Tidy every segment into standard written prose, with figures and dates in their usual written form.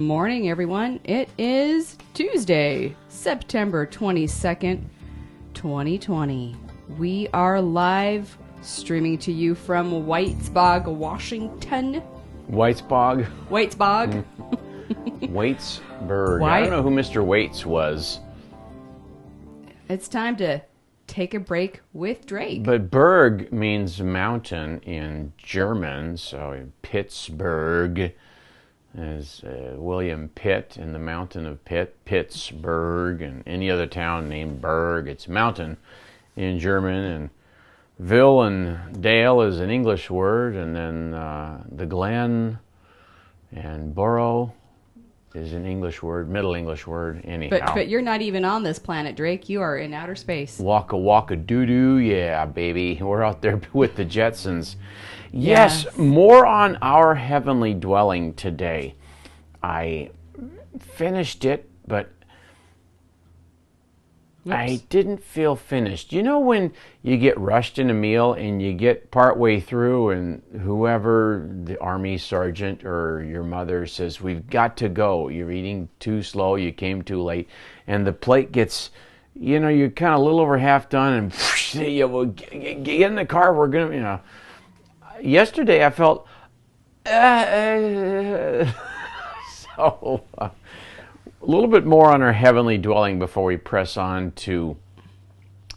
Morning, everyone. It is Tuesday, September 22nd, 2020. We are live streaming to you from Whitesbog, Washington. Whitesbog? Whitesbog. Waitsburg. I don't know who Mr. Waits was. It's time to take a break with Drake. But Berg means mountain in German, so Pittsburgh is William Pitt and the mountain of Pittsburgh, and any other town named Berg, it's mountain in German, and Ville and Dale is an English word, and then the Glen and Borough is an English word, Middle English word, anyhow. But you're not even on this planet, Drake. You are in outer space. Waka waka doo doo, yeah, baby. We're out there with the Jetsons. Yes, more on our heavenly dwelling today. I finished it, but I didn't feel finished. You know when you get rushed in a meal and you get partway through and whoever, the army sergeant or your mother says, "We've got to go. You're eating too slow. You came too late." And the plate gets, you're kind of a little over half done and get in the car. We're going to, Yesterday I felt so a little bit more on our heavenly dwelling before we press on to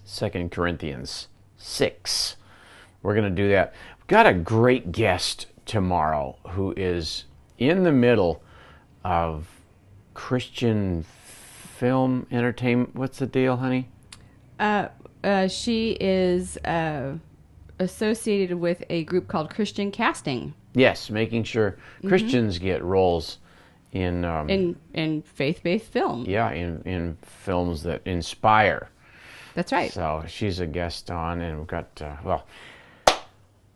2 Corinthians 6. We're going to do that. We've got a great guest tomorrow who is in the middle of Christian film entertainment. What's the deal, honey? She is associated with a group called Christian Casting. Yes, making sure Christians get roles in faith-based film. Yeah, in films that inspire. That's right. So she's a guest on, and we've got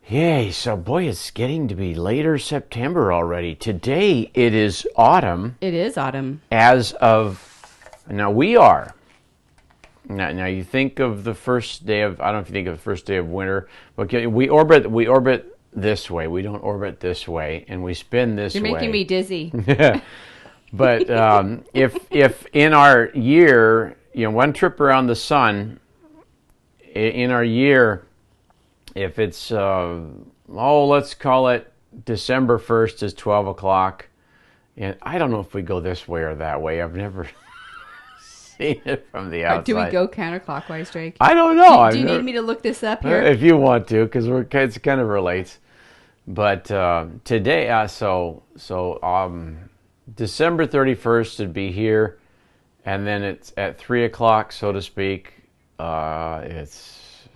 yay! So boy, it's getting to be later September already. Today it is autumn. It is autumn. As of now, we are. Now you think of the first day of, I don't know if you think of the first day of winter, but we orbit this way. We don't orbit this way, and we spin this way. You're making me dizzy. But if in our year, one trip around the sun, in our year, if it's, let's call it December 1st is 12 o'clock, and I don't know if we go this way or that way. I've never seen it from the outside. Do we go counterclockwise, Drake? I don't know. Do you need me to look this up here? If you want to, because it kind of relates. But today, December 31st would be here, and then it's at 3 o'clock, so to speak. It's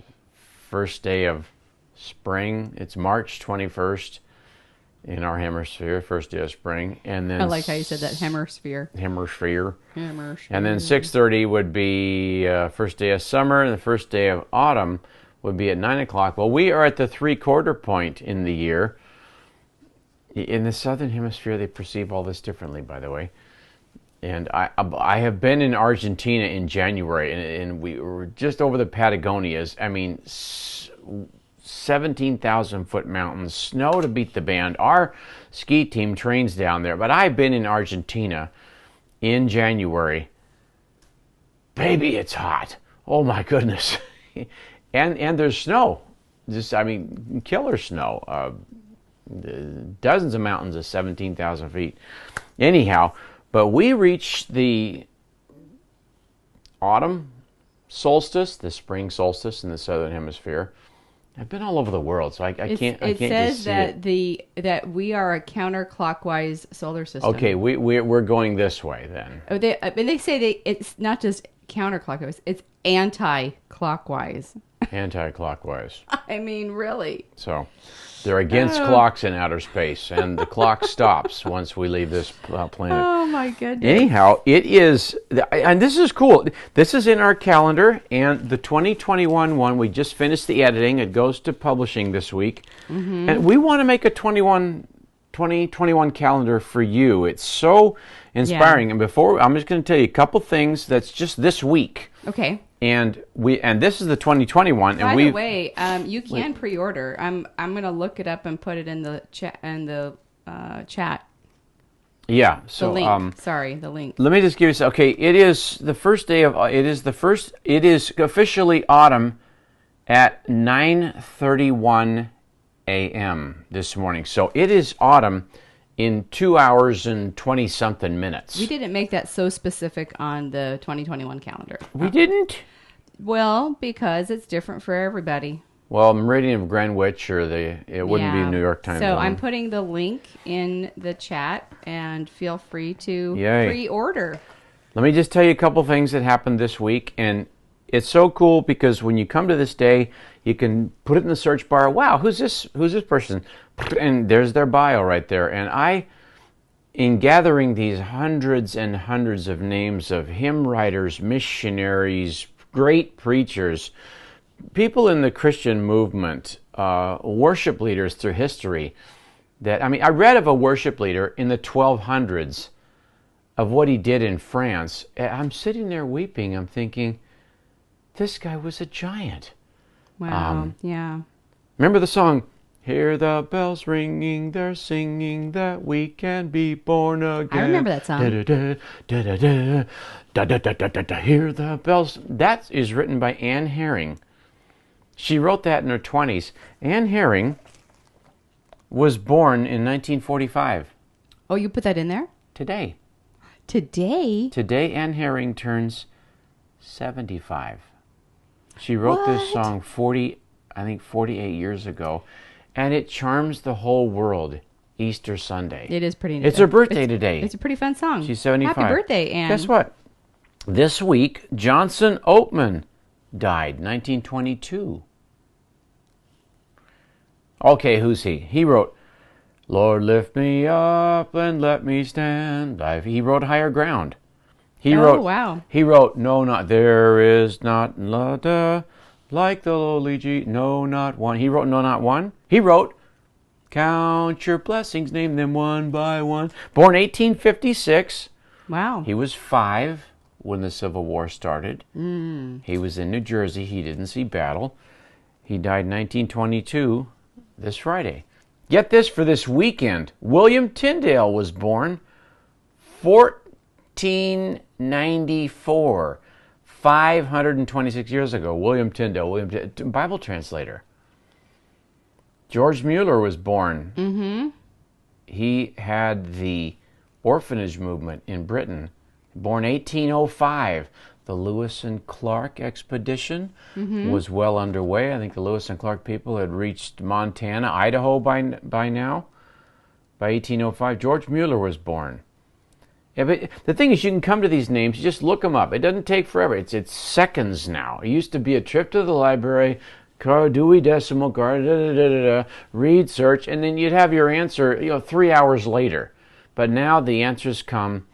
first day of spring. It's March 21st in our hemisphere, first day of spring. And then I like how you said that, hemisphere. Hemisphere. And then 6:30 would be first day of summer, and the first day of autumn would be at 9 o'clock. Well, we are at the three-quarter point in the year. In the southern hemisphere, they perceive all this differently, by the way. And I have been in Argentina in January, and we were just over the Patagonias. I mean, 17,000-foot mountains, snow to beat the band. Our ski team trains down there, but I've been in Argentina in January. Baby, it's hot. Oh, my goodness. And there's snow. Killer snow. Dozens of mountains of 17,000 feet. Anyhow, but we reached the autumn solstice, the spring solstice in the southern hemisphere. I've been all over the world, so I can't. It says that that we are a counterclockwise solar system. Okay, we're going this way then. Oh, they say it's not just counterclockwise; it's anti-clockwise. Anti-clockwise. I mean, really. So they're against clocks in outer space, and the clock stops once we leave this planet. Oh my goodness. Anyhow, it is, and this is cool. This is in our calendar, and the 2021 one, we just finished the editing. It goes to publishing this week. Mm-hmm. And we want to make a 2021 calendar for you. It's so inspiring. Yeah. And before, I'm just going to tell you a couple things that's just this week. Okay. And this is the 2021. By the way, you can pre-order. I'm going to look it up and put it in the chat. Yeah. The So link. Sorry, the link. let me just give you some. Okay, it is the first day of. It is officially autumn at 9:31 a.m. this morning. So it is autumn in 2 hours and 20 something minutes. We didn't make that so specific on the 2021 calendar. We didn't. Well, because it's different for everybody. Well, Meridian of Greenwich, or it wouldn't be New York time So zone. I'm putting the link in the chat, and feel free to Yay. pre-order. Let me just tell you a couple things that happened this week, and it's so cool because when you come to this day, you can put it in the search bar. Wow, who's this? Who's this person? And there's their bio right there. And in gathering these hundreds and hundreds of names of hymn writers, missionaries, great preachers, people in the Christian movement, worship leaders through history, I read of a worship leader in the 1200s of what he did in France. I'm sitting there weeping. I'm thinking, this guy was a giant. Wow. Yeah. Remember the song, "Hear the bells ringing, they're singing that we can be born again." I remember that song. Hear the bells. That is written by Anne Herring. She wrote that in her 20s. Anne Herring was born in 1945. Oh, you put that in there? Today. Today, Anne Herring turns 75. She wrote this What? song 48 years ago, and it charms the whole world. Easter Sunday. it is pretty. It's her birthday today. It's a pretty fun song. She's 75. Happy birthday, Anne. Guess what? This week, Johnson Oatman died, 1922. Okay, who's he? He wrote, "Lord, lift me up and let me stand." He wrote Higher Ground. Wow. He wrote, "No, not there is not like the lowly G. No, not one." He wrote, "No, not one." He wrote, "Count your blessings, name them one by one." Born 1856. Wow. He was 5 when the Civil War started. He was in New Jersey. He didn't see battle. He died 1922 this Friday. Get this for this weekend. William Tyndale was born 1494, 526 years ago. William Tyndale, Bible translator. George Mueller was born. He had the orphanage movement in Britain. Born 1805. The Lewis and Clark expedition was well underway. I think the Lewis and Clark people had reached Montana, Idaho by now. By 1805, George Mueller was born. Yeah, but the thing is, you can come to these names, you just look them up. It doesn't take forever. It's seconds now. It used to be a trip to the library, Dewey Decimal Card, read, search, and then you'd have your answer 3 hours later. But now the answers come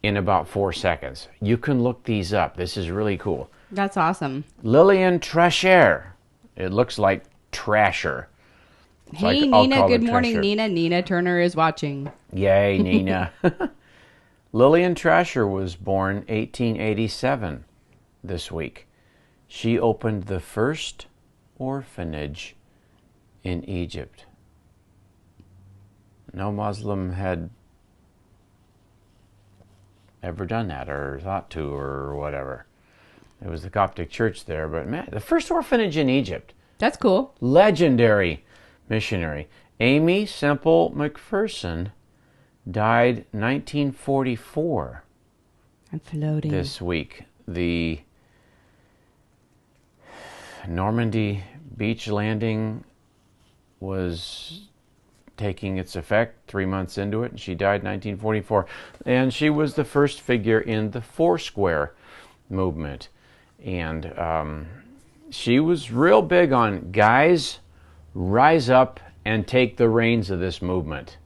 in about 4 seconds. You can look these up. This is really cool. That's awesome. Lillian Trasher. It looks like Trasher. Hey, I'll Nina. call her Good morning, Trasher. Nina. Nina Turner is watching. Yay, Nina. Lillian Trasher was born 1887 this week. She opened the first orphanage in Egypt. No Muslim had ever done that or thought to or whatever. It was the Coptic church there, but man, the first orphanage in Egypt. That's cool. Legendary missionary. Amy Semple McPherson died 1944 I'm floating. this week. The Normandy beach landing was taking its effect 3 months into it, and she died 1944. And she was the first figure in the Foursquare movement. And she was real big on, guys, rise up and take the reins of this movement.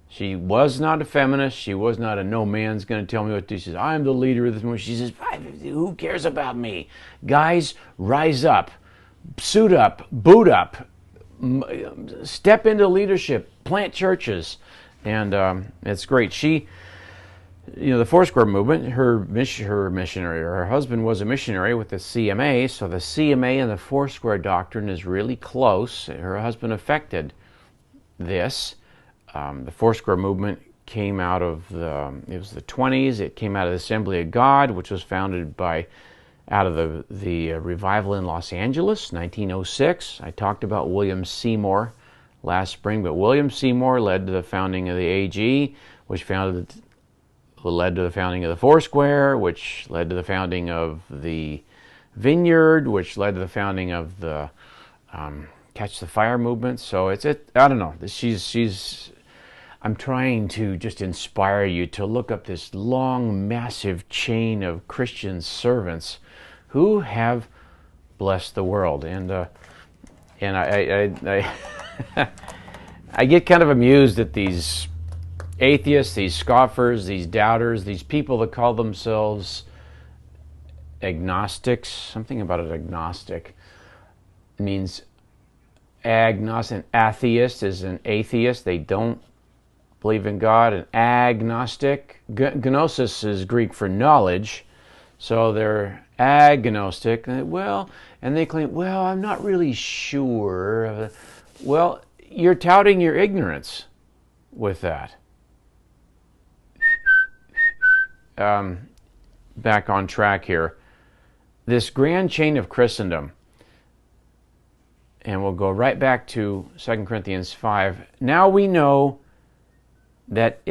She was not a feminist. She was not a no man's going to tell me what to do. She says, I'm the leader of this movement. She says, who cares about me? Guys, rise up, suit up, boot up, step into leadership, plant churches. And it's great. She, the Foursquare movement, her missionary, or her husband was a missionary with the CMA, so the CMA and the Foursquare doctrine is really close. Her husband affected this. The Foursquare movement came out of it was the 20s. It came out of the Assembly of God, which was founded out of the revival in Los Angeles, 1906. I talked about William Seymour last spring, but William Seymour led to the founding of the AG, which led to the founding of the Foursquare, which led to the founding of the Vineyard, which led to the founding of the Catch the Fire movement. So I don't know. I'm trying to just inspire you to look up this long, massive chain of Christian servants who have blessed the world. And I I get kind of amused at these atheists, these scoffers, these doubters, these people that call themselves agnostics. Something about an agnostic means agnostic. An atheist is an atheist. They don't believe in God. An agnostic, gnosis is Greek for knowledge, so they're agnostic. Well, and they claim, well, I'm not really sure. Well, you're touting your ignorance with that. Back on track here. This grand chain of Christendom, and we'll go right back to 2 Corinthians 5. Now we know that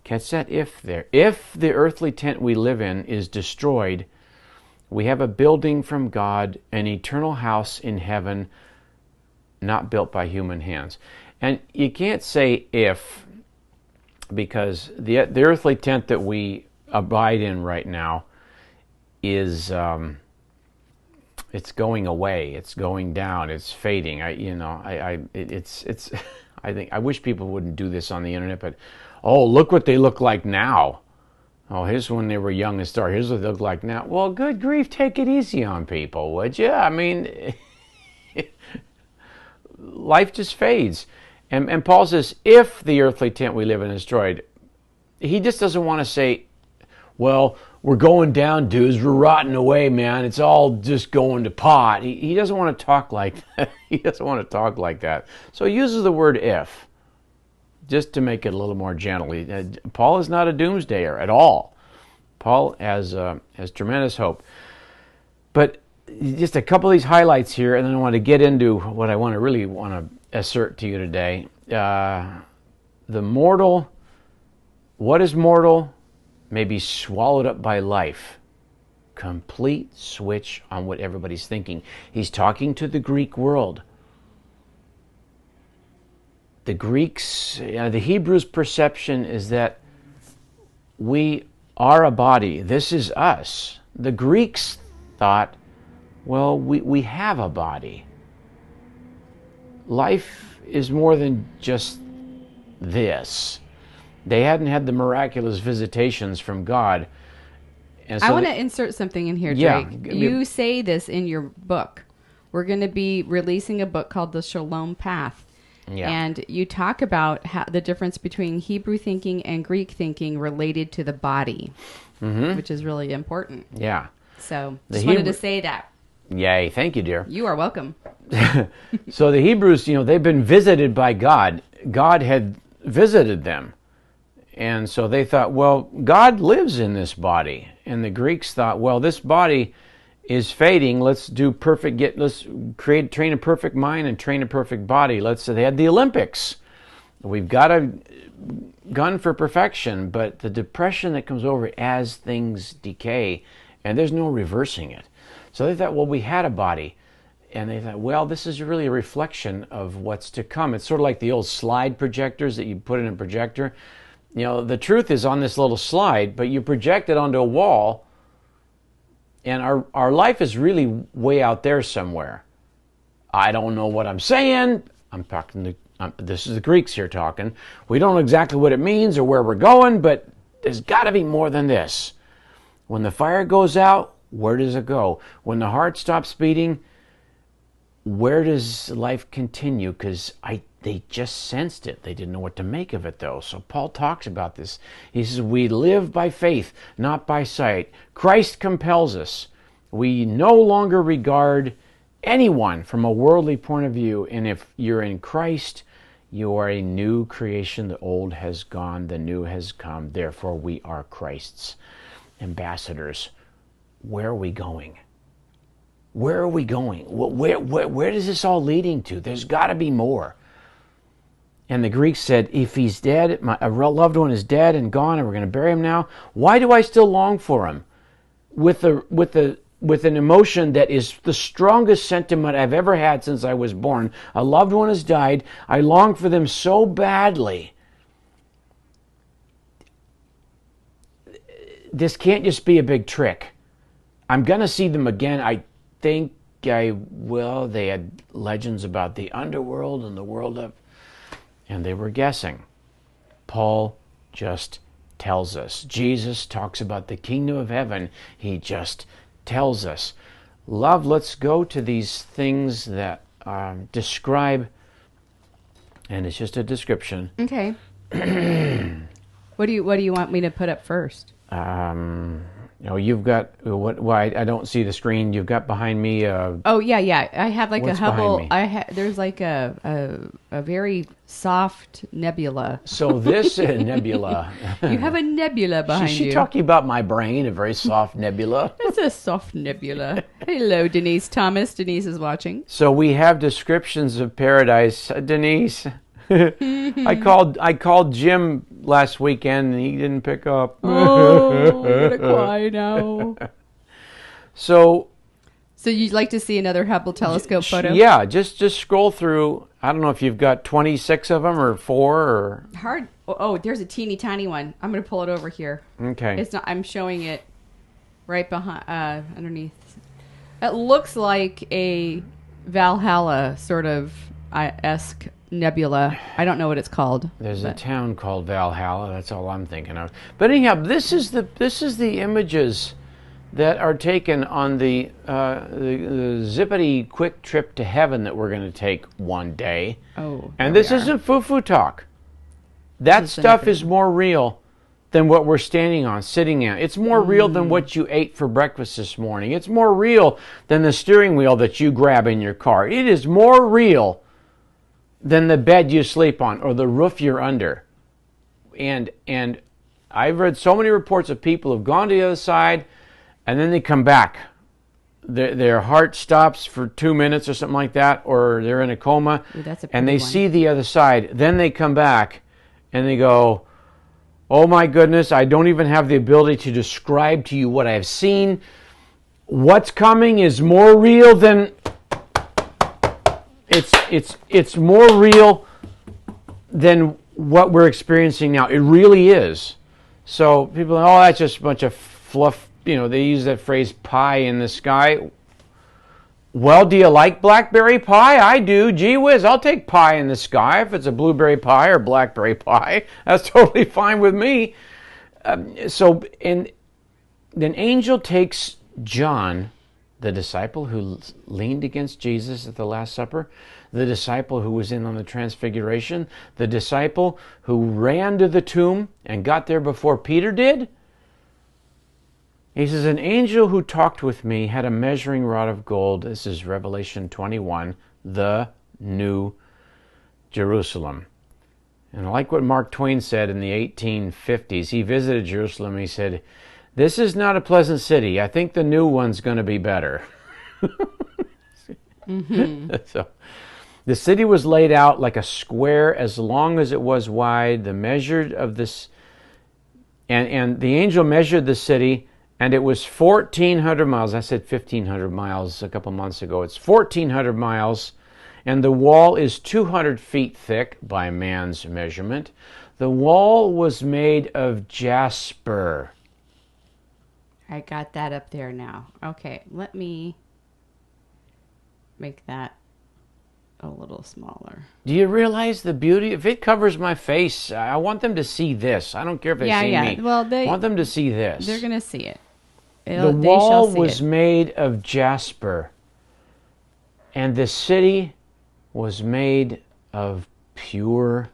catch that if there, if the earthly tent we live in is destroyed, we have a building from God, an eternal house in heaven, not built by human hands. And you can't say if, because the earthly tent that we abide in right now is it's going away, it's going down, it's fading. I think I wish people wouldn't do this on the internet, but oh, look what they look like now. Oh, here's when they were young and star. Here's what they look like now. Well, good grief, take it easy on people, would you? I mean, life just fades. And Paul says, if the earthly tent we live in is destroyed, he just doesn't want to say, well, we're going down, dudes. We're rotting away, man. It's all just going to pot. He doesn't want to talk like that. He doesn't want to talk like that. So he uses the word if, just to make it a little more gentle. Paul is not a doomsdayer at all. Paul has tremendous hope. But just a couple of these highlights here, and then I want to get into what I really want to assert to you today. The mortal, what is mortal, may be swallowed up by life. Complete switch on what everybody's thinking. He's talking to the Greek world. The Greeks, the Hebrews' perception is that we are a body. This is us. The Greeks thought, well, we have a body. Life is more than just this. They hadn't had the miraculous visitations from God. And so I want to insert something in here, Drake. Yeah, you say this in your book. We're going to be releasing a book called The Shalom Path. Yeah. And you talk about the difference between Hebrew thinking and Greek thinking related to the body, which is really important. Yeah. So just wanted to say that. Yay. Thank you, dear. You are welcome. So the Hebrews, they've been visited by God. God had visited them. And so they thought, well, God lives in this body. And the Greeks thought, well, this body is fading. Let's train a perfect mind and train a perfect body. They had the Olympics. We've got a gun for perfection, but the depression that comes over as things decay, and there's no reversing it. So they thought, well, we had a body. And they thought, well, this is really a reflection of what's to come. It's sort of like the old slide projectors that you put in a projector. The truth is on this little slide, but you project it onto a wall, and our life is really way out there somewhere. I don't know what I'm saying. This is the Greeks here talking. We don't know exactly what it means or where we're going, but there's got to be more than this. When the fire goes out, where does it go? When the heart stops beating, where does life continue? Because they just sensed it. They didn't know what to make of it, though. So Paul talks about this. He says, we live by faith, not by sight. Christ compels us. We no longer regard anyone from a worldly point of view. And if you're in Christ, You are a new creation. The old has gone, the new has come. Therefore, we are Christ's ambassadors. Where are we going? Where are we going? Where is this all leading to? There's got to be more. And the Greeks said, if he's dead, a loved one is dead and gone, and we're going to bury him now, why do I still long for him? With an emotion that is the strongest sentiment I've ever had since I was born. A loved one has died. I long for them so badly. This can't just be a big trick. I'm going to see them again. I think I will. They had legends about the underworld and the world of... And they were guessing. Paul just tells us. Jesus talks about the kingdom of heaven. He just tells us. Love, let's go to these things that describe, and it's just a description. Okay. What do you want me to put up first? You've got I don't see the screen. You've got behind me. Oh yeah. I have like a Hubble. There's like a very soft nebula. So this nebula. You have a nebula behind you. Is she talking about my brain? A very soft nebula. It's a soft nebula. Hello, Denise Thomas. Denise is watching. So we have descriptions of paradise, Denise. I called Jim last weekend and he didn't pick up. Oh, I'm gonna cry now. So you'd like to see another Hubble telescope photo? Yeah, just scroll through. I don't know if you've got 26 of them or 4 or hard. Oh, there's a teeny tiny one. I'm gonna pull it over here. Okay. It's not. I'm showing it right behind, underneath. It looks like a Valhalla sort of esque nebula. I don't know what it's called. There's a town called Valhalla. That's all I'm thinking of. But anyhow, this is the images that are taken on the zippity quick trip to heaven that we're going to take one day. Oh, and this isn't foo-foo talk. That stuff is more real than what we're standing on, sitting at. It's more real than what you ate for breakfast this morning. It's more real than the steering wheel that you grab in your car. It is more real than the bed you sleep on or the roof you're under. And I've read so many reports of people who've gone to the other side and then they come back. Their heart stops for 2 minutes or something like that, or they're in a coma. Ooh, and they see the other side. Then they come back and they go, oh my goodness, I don't even have the ability to describe to you what I've seen. What's coming is more real than... It's more real than what we're experiencing now. It really is. So people are, oh, that's just a bunch of fluff. You know, they use that phrase, pie in the sky. Well, do you like blackberry pie? I do. Gee whiz, I'll take pie in the sky. If it's a blueberry pie or blackberry pie, that's totally fine with me. And an angel takes John, the disciple who leaned against Jesus at the Last Supper, the disciple who was in on the Transfiguration, the disciple who ran to the tomb and got there before Peter did. He says, an angel who talked with me had a measuring rod of gold. This is Revelation 21, the New Jerusalem. And like what Mark Twain said in the 1850s, he visited Jerusalem and he said, this is not a pleasant city. I think the new one's going to be better. So, the city was laid out like a square as long as it was wide. The measure of this, and the angel measured the city, and it was 1,400 miles. I said 1,500 miles a couple months ago. It's 1,400 miles, and the wall is 200 feet thick by man's measurement. The wall was made of jasper. I got that up there now. Okay, let me make that a little smaller. Do you realize the beauty? If it covers my face, I want them to see this. I don't care if they see me. Well, I want them to see this. They're going to see it. The wall was made of jasper, and the city was made of pure,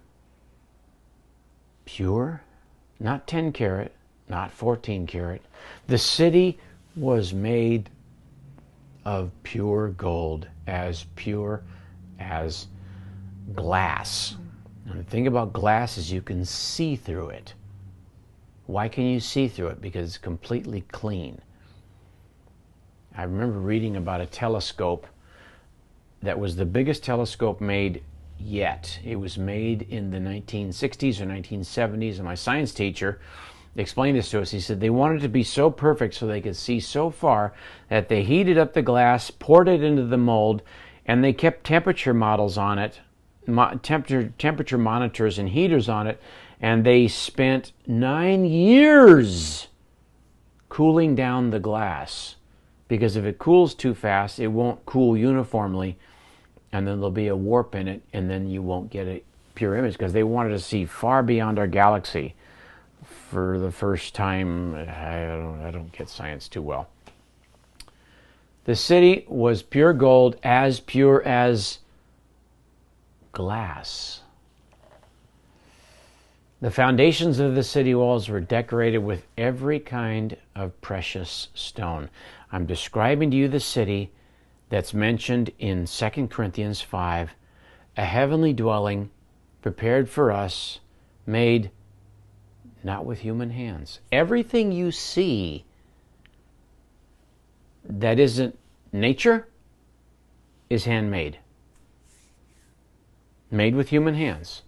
not 10 karat, not 14 karat. The city was made of pure gold, as pure as glass. And the thing about glass is you can see through it. Why can you see through it? Because it's completely clean. I remember reading about a telescope that was the biggest telescope made yet. It was made in the 1960s or 1970s, and my science teacher explained this to us. He said they wanted it to be so perfect so they could see so far that they heated up the glass, poured it into the mold, and they kept temperature models on it, temperature monitors and heaters on it, and they spent 9 years cooling down the glass, because if it cools too fast, it won't cool uniformly, and then there'll be a warp in it, and then you won't get a pure image, because they wanted to see far beyond our galaxy for the first time. I don't get science too well. The city was pure gold, as pure as glass. The foundations of the city walls were decorated with every kind of precious stone. I'm describing to you the city that's mentioned in 2 Corinthians 5, a heavenly dwelling prepared for us, made not with human hands. Everything you see that isn't nature is handmade, made with human hands.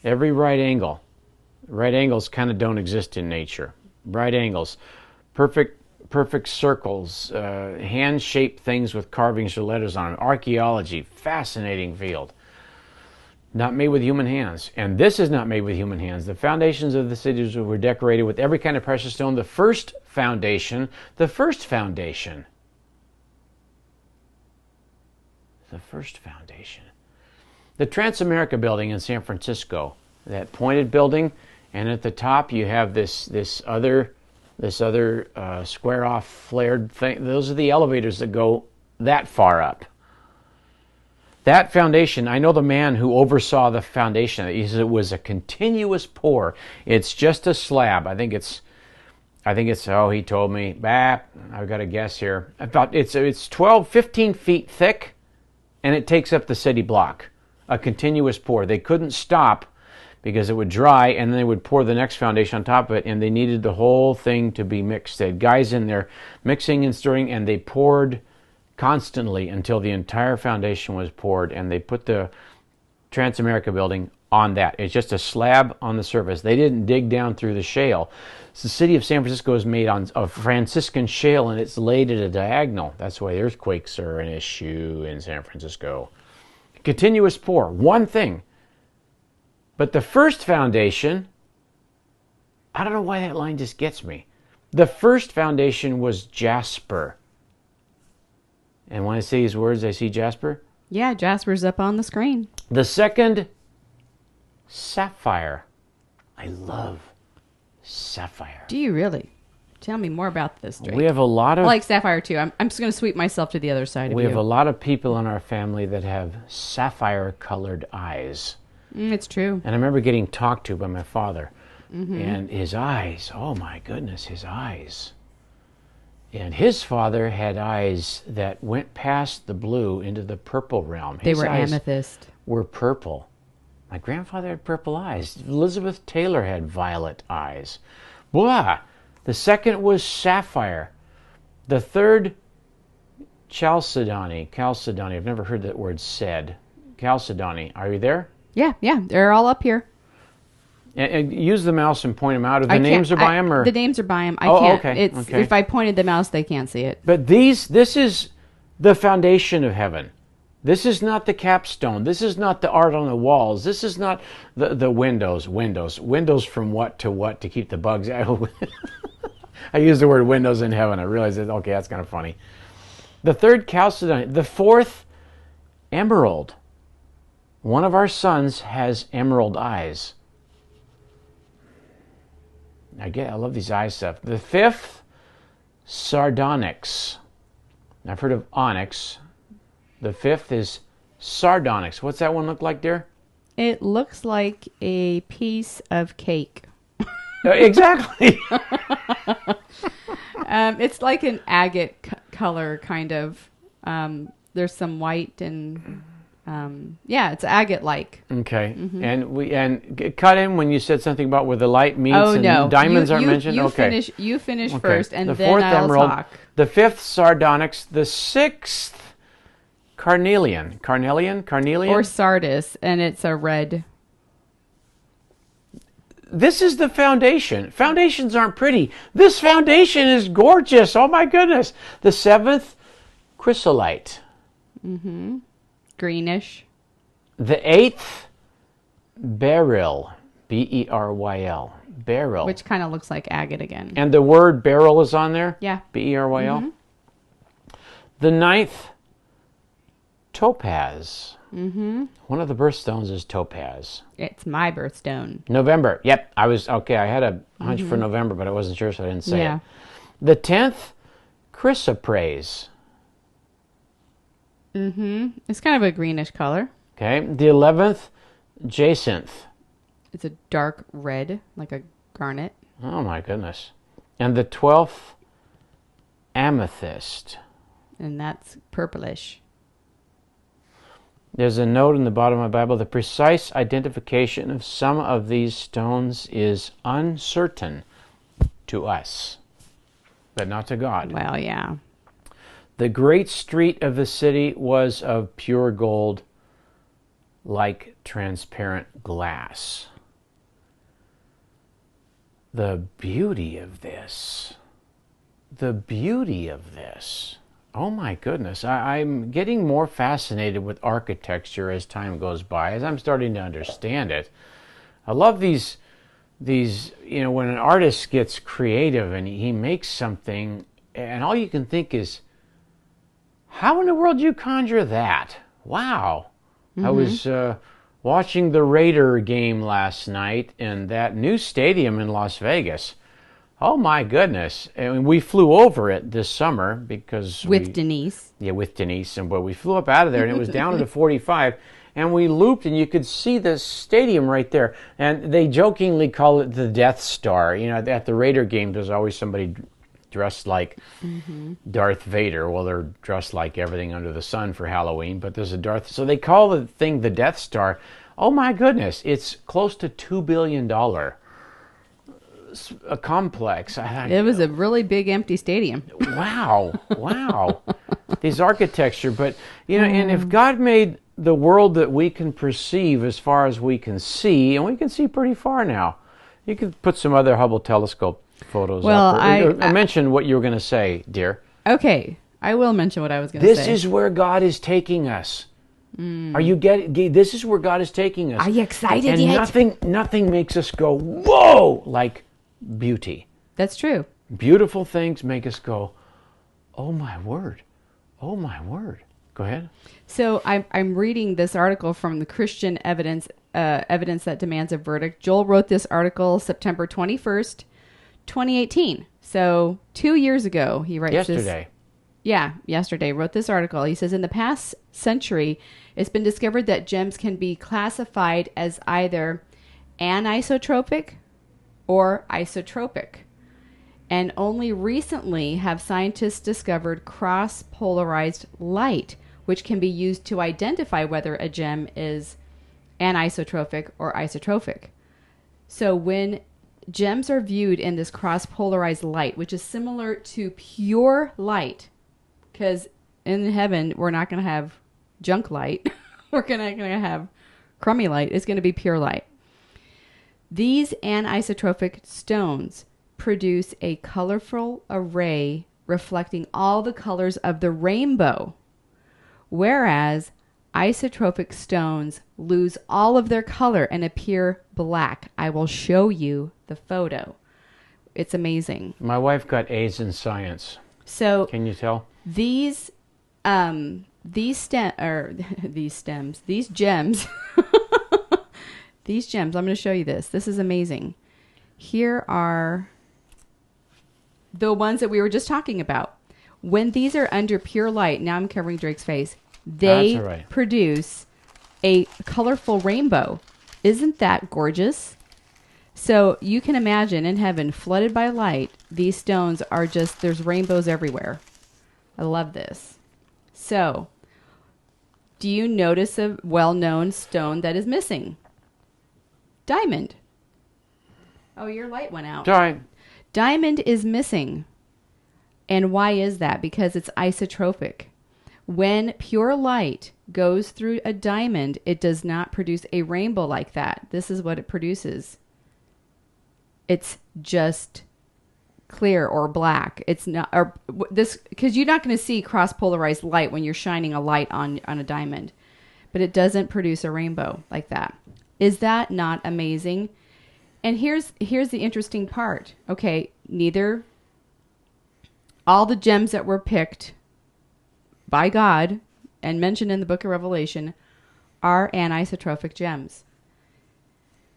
Every right angles kind of don't exist in nature. Right angles, perfect circles, hand-shaped things with carvings or letters on them. Archaeology, fascinating field. Not made with human hands. And this is not made with human hands. The foundations of the cities were decorated with every kind of precious stone. The first foundation. The Transamerica building in San Francisco, that pointed building, and at the top you have this other square off flared thing. Those are the elevators that go that far up. That foundation, I know the man who oversaw the foundation. He said it was a continuous pour. It's just a slab. I think it's. Oh, he told me. I've got to guess here. About it's 12, 15 feet thick, and it takes up the city block. A continuous pour. They couldn't stop because it would dry, and then they would pour the next foundation on top of it, and they needed the whole thing to be mixed. They had guys in there mixing and stirring, and they poured constantly until the entire foundation was poured, and they put the Transamerica building on that. It's just a slab on the surface. They didn't dig down through the shale. So the city of San Francisco is made on a Franciscan shale, and it's laid at a diagonal. That's why earthquakes are an issue in San Francisco. Continuous pour, one thing. But the first foundation, I don't know why that line just gets me. The first foundation was jasper. And when I say these words, I see jasper? Yeah, jasper's up on the screen. The second, sapphire. I love sapphire. Do you really? Tell me more about this, Drake. We have a lot of... I like sapphire, too. I'm just going to sweep myself to the other side of you. We have a lot of people in our family that have sapphire-colored eyes. It's true. And I remember getting talked to by my father. Mm-hmm. And his eyes, oh my goodness, his eyes. And his father had eyes that went past the blue into the purple realm. They were amethyst. Were purple. My grandfather had purple eyes. Elizabeth Taylor had violet eyes. Blah! The second was sapphire. The third, chalcedony. Chalcedony. I've never heard that word said. Chalcedony. Are you there? Yeah. They're all up here. And use the mouse and point them out. Are the names are by them? Or? The names are by them. I can't. Okay. If I pointed the mouse, they can't see it. But this is the foundation of heaven. This is not the capstone. This is not the art on the walls. This is not the windows. Windows from what to keep the bugs out. I use the word windows in heaven. I realize that, okay, that's kind of funny. The third, chalcedony. The fourth, emerald. One of our sons has emerald eyes. I love these eye stuff. The fifth, sardonyx. I've heard of onyx. The fifth is sardonyx. What's that one look like, dear? It looks like a piece of cake. Exactly. It's like an agate color, kind of. There's some white and it's agate-like. Okay. And cut in when you said something about where the light meets and diamonds aren't mentioned. You finish first, and the then fourth I'll emerald, talk. The fifth sardonyx, the sixth carnelian, or sardis, and it's a red. This is the foundation. Foundations aren't pretty. This foundation is gorgeous. Oh my goodness. The seventh chrysolite. Greenish. The eighth beryl, B-E-R-Y-L, beryl. Which kind of looks like agate again. And the word beryl is on there? Yeah. B-E-R-Y-L. The ninth topaz. One of the birthstones is topaz. It's my birthstone. November. Yep. I had a hunch for November, but I wasn't sure, so I didn't say it. The 10th chrysoprase. It's kind of a greenish color. Okay. The 11th jacinth. It's a dark red, like a garnet. Oh my goodness. And the 12th amethyst. And that's purplish. There's a note in the bottom of my Bible. The precise identification of some of these stones is uncertain to us, but not to God. Well, yeah. The great street of the city was of pure gold, like transparent glass. The beauty of this. Oh my goodness, I'm getting more fascinated with architecture as time goes by, as I'm starting to understand it. I love these, when an artist gets creative and he makes something, and all you can think is, how in the world do you conjure that? Wow. I was watching the Raider game last night in that new stadium in Las Vegas. Oh my goodness. And we flew over it this summer because Denise. Yeah, with Denise. And we flew up out of there and it was down to 45 and we looped and you could see the stadium right there. And they jokingly call it the Death Star. At the Raider game there's always somebody dressed like Darth Vader. Well, they're dressed like everything under the sun for Halloween, but there's a Darth. So they call the thing the Death Star. Oh my goodness, it's close to $2 billion. A complex. It was a really big empty stadium. Wow. These architecture, but and if God made the world that we can perceive as far as we can see, and we can see pretty far now, you could put some other Hubble telescope photos up. I mentioned what you were going to say, dear. Okay, I will mention what I was going to say. This is where God is taking us. Are you getting? This is where God is taking us. Are you excited and yet? Nothing makes us go whoa like beauty. That's true. Beautiful things make us go, oh my word. Go ahead. So I'm reading this article from the Christian Evidence That Demands a Verdict. Joel wrote this article September 21st, 2018. So 2 years ago, he writes yesterday. Yesterday, wrote this article. He says, in the past century, it's been discovered that gems can be classified as either anisotropic or isotropic. And only recently have scientists discovered cross-polarized light, which can be used to identify whether a gem is anisotropic or isotropic. So when gems are viewed in this cross-polarized light, which is similar to pure light, because in heaven, we're not going to have junk light. We're going to have crummy light. It's going to be pure light. These anisotropic stones produce a colorful array reflecting all the colors of the rainbow, whereas isotropic stones lose all of their color and appear black. I will show you the photo. It's amazing. My wife got A's in science. So can you tell? These gems, these gems, I'm going to show you this. This is amazing. Here are the ones that we were just talking about. When these are under pure light, now I'm covering Drake's face, they produce a colorful rainbow. Isn't that gorgeous? So you can imagine in heaven, flooded by light, these stones are there's rainbows everywhere. I love this. So Do you notice a well-known stone that is missing? Diamond. Oh, your light went out. Diamond is missing. And why is that? Because it's isotropic. When pure light goes through a diamond, it does not produce a rainbow like that. This is what it produces. It's just clear or black. It's not, or this, because you're not going to see cross-polarized light when you're shining a light on a diamond, but it doesn't produce a rainbow like that. Is that not amazing? And here's the interesting part. Okay, neither all the gems that were picked by God and mentioned in the book of Revelation are anisotropic gems.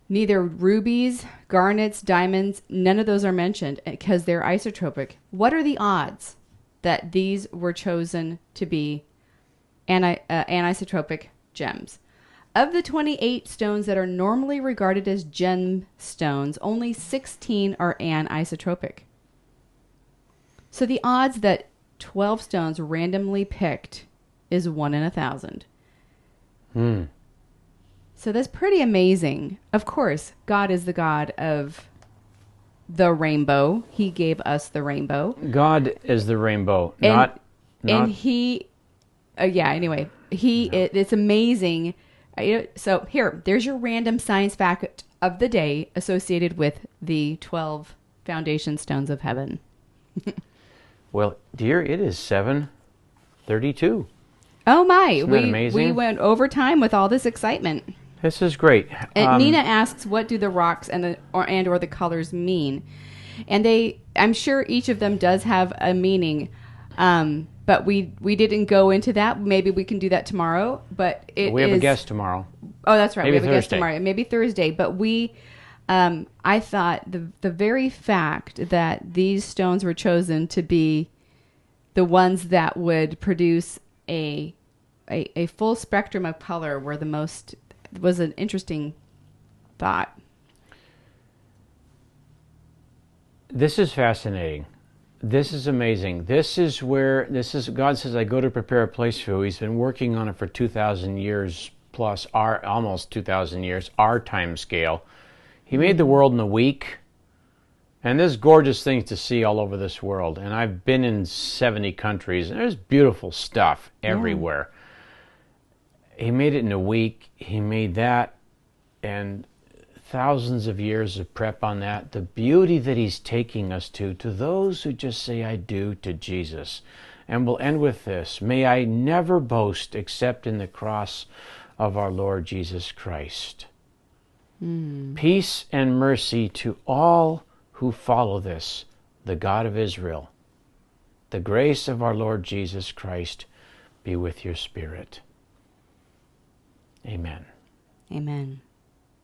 Neither rubies, garnets, diamonds, none of those are mentioned because they're isotropic. What are the odds that these were chosen to be anisotropic gems? Of the 28 stones that are normally regarded as gem stones, only 16 are anisotropic. So the odds that 12 stones randomly picked is 1 in 1,000. So that's pretty amazing. Of course, God is the God of the rainbow. He gave us the rainbow. God is the rainbow, and he, anyway, it's amazing. So there's your random science fact of the day associated with the 12 foundation stones of heaven. Well, dear, it is 7:32. Oh my! Isn't that amazing? We went over time with all this excitement. This is great. And Nina asks, "What do the rocks and the colors mean?" And I'm sure each of them does have a meaning, but we didn't go into that. Maybe we can do that tomorrow. But we have a guest tomorrow. Oh, that's right. Maybe we have a guest tomorrow. Maybe Thursday. But I thought the very fact that these stones were chosen to be the ones that would produce a full spectrum of color was an interesting thought. This is fascinating. This is amazing. God says, I go to prepare a place for you. He's been working on it for 2,000 years plus, almost 2,000 years, our time scale. He made the world in a week. And there's gorgeous things to see all over this world. And I've been in 70 countries, and there's beautiful stuff everywhere. He made it in a week. He made that, and thousands of years of prep on that. The beauty that he's taking us to those who just say, I do, to Jesus. And we'll end with this. May I never boast except in the cross of our Lord Jesus Christ. Peace and mercy to all who follow this, the God of Israel. The grace of our Lord Jesus Christ be with your spirit. Amen. Amen.